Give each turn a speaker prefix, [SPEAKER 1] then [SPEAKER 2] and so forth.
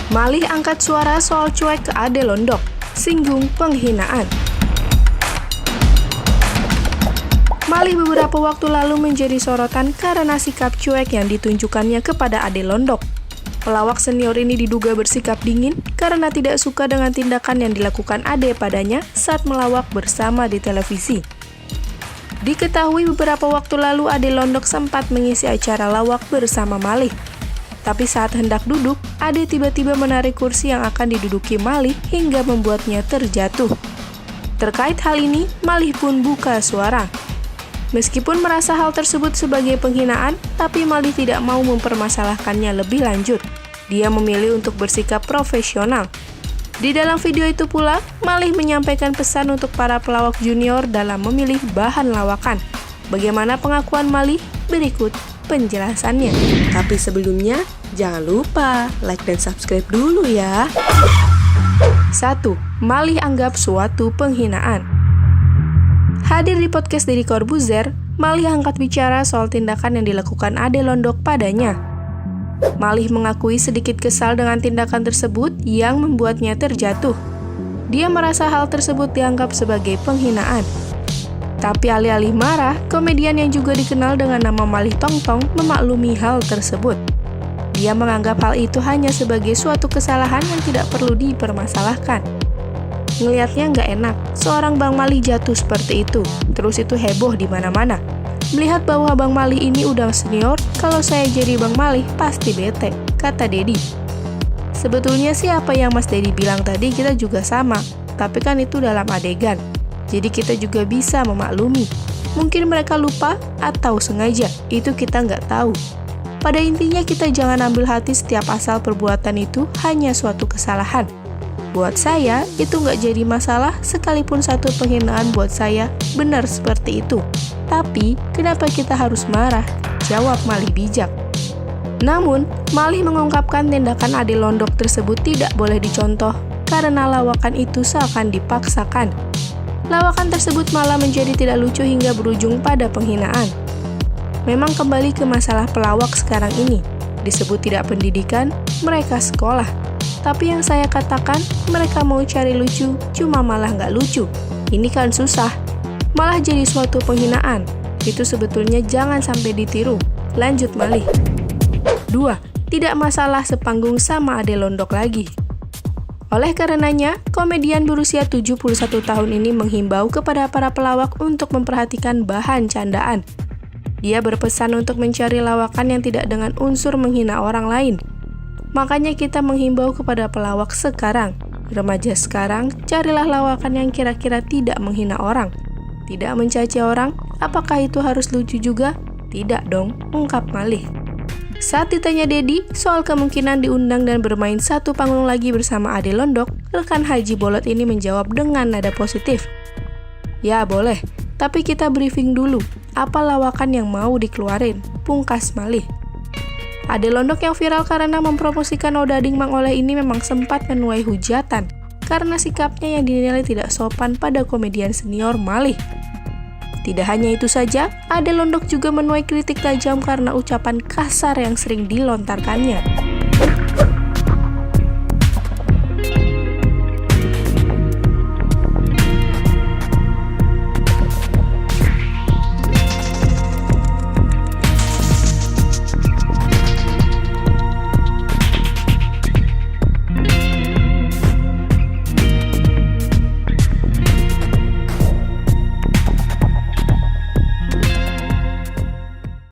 [SPEAKER 1] Malih angkat suara soal cuek ke Ade Londok, singgung penghinaan. Malih beberapa waktu lalu menjadi sorotan karena sikap cuek yang ditunjukkannya kepada Ade Londok. Pelawak senior ini diduga bersikap dingin karena tidak suka dengan tindakan yang dilakukan Ade padanya saat melawak bersama di televisi. Diketahui beberapa waktu lalu Ade Londok sempat mengisi acara lawak bersama Malih. Tapi saat hendak duduk, Ade tiba-tiba menarik kursi yang akan diduduki Malih hingga membuatnya terjatuh. Terkait hal ini, Malih pun buka suara. Meskipun merasa hal tersebut sebagai penghinaan, tapi Malih tidak mau mempermasalahkannya lebih lanjut. Dia memilih untuk bersikap profesional. Di dalam video itu pula, Malih menyampaikan pesan untuk para pelawak junior dalam memilih bahan lawakan. Bagaimana pengakuan Malih? Berikut penjelasannya. Tapi sebelumnya, jangan lupa like dan subscribe dulu ya. 1. Malih anggap suatu penghinaan. Hadir di podcast Deddy Corbuzier, Malih angkat bicara soal tindakan yang dilakukan Ade Londok padanya. Malih mengakui sedikit kesal dengan tindakan tersebut yang membuatnya terjatuh. Dia merasa hal tersebut dianggap sebagai penghinaan. Tapi alih-alih marah, komedian yang juga dikenal dengan nama Malih Tongtong memaklumi hal tersebut. Dia menganggap hal itu hanya sebagai suatu kesalahan yang tidak perlu dipermasalahkan. Ngelihatnya nggak enak, seorang Bang Malih jatuh seperti itu, terus itu heboh di mana-mana. Melihat bahwa Bang Malih ini udah senior, kalau saya jadi Bang Malih pasti bete, kata Deddy. Sebetulnya sih apa yang Mas Deddy bilang tadi kita juga sama, tapi kan itu dalam adegan. Jadi kita juga bisa memaklumi. Mungkin mereka lupa atau sengaja, itu kita nggak tahu. Pada intinya kita jangan ambil hati setiap asal perbuatan itu hanya suatu kesalahan. Buat saya, itu nggak jadi masalah sekalipun satu penghinaan buat saya benar seperti itu. Tapi, kenapa kita harus marah? Jawab Malih bijak. Namun, Malih mengungkapkan tindakan Ade Londok tersebut tidak boleh dicontoh karena lawakan itu seakan dipaksakan. Lawakan tersebut malah menjadi tidak lucu hingga berujung pada penghinaan. Memang kembali ke masalah pelawak sekarang ini. Disebut tidak pendidikan, mereka sekolah. Tapi yang saya katakan, mereka mau cari lucu, cuma malah nggak lucu. Ini kan susah. Malah jadi suatu penghinaan. Itu sebetulnya jangan sampai ditiru. Lanjut Malih. 2. Tidak masalah sepanggung sama Ade Londok lagi. Oleh karenanya, komedian berusia 71 tahun ini menghimbau kepada para pelawak untuk memperhatikan bahan candaan. Dia berpesan untuk mencari lawakan yang tidak dengan unsur menghina orang lain. Makanya kita menghimbau kepada pelawak sekarang, remaja sekarang, carilah lawakan yang kira-kira tidak menghina orang. Tidak mencaci orang, apakah itu harus lucu juga? Tidak dong, ungkap Malih. Saat ditanya Deddy soal kemungkinan diundang dan bermain satu panggung lagi bersama Ade Londok, rekan Haji Bolot ini menjawab dengan nada positif. Ya boleh, tapi kita briefing dulu, apa lawakan yang mau dikeluarin, pungkas Malih. Ade Londok yang viral karena mempromosikan odading Mang Oleh ini memang sempat menuai hujatan karena sikapnya yang dinilai tidak sopan pada komedian senior Malih. Tidak hanya itu saja, Ade Londok juga menuai kritik tajam karena ucapan kasar yang sering dilontarkannya.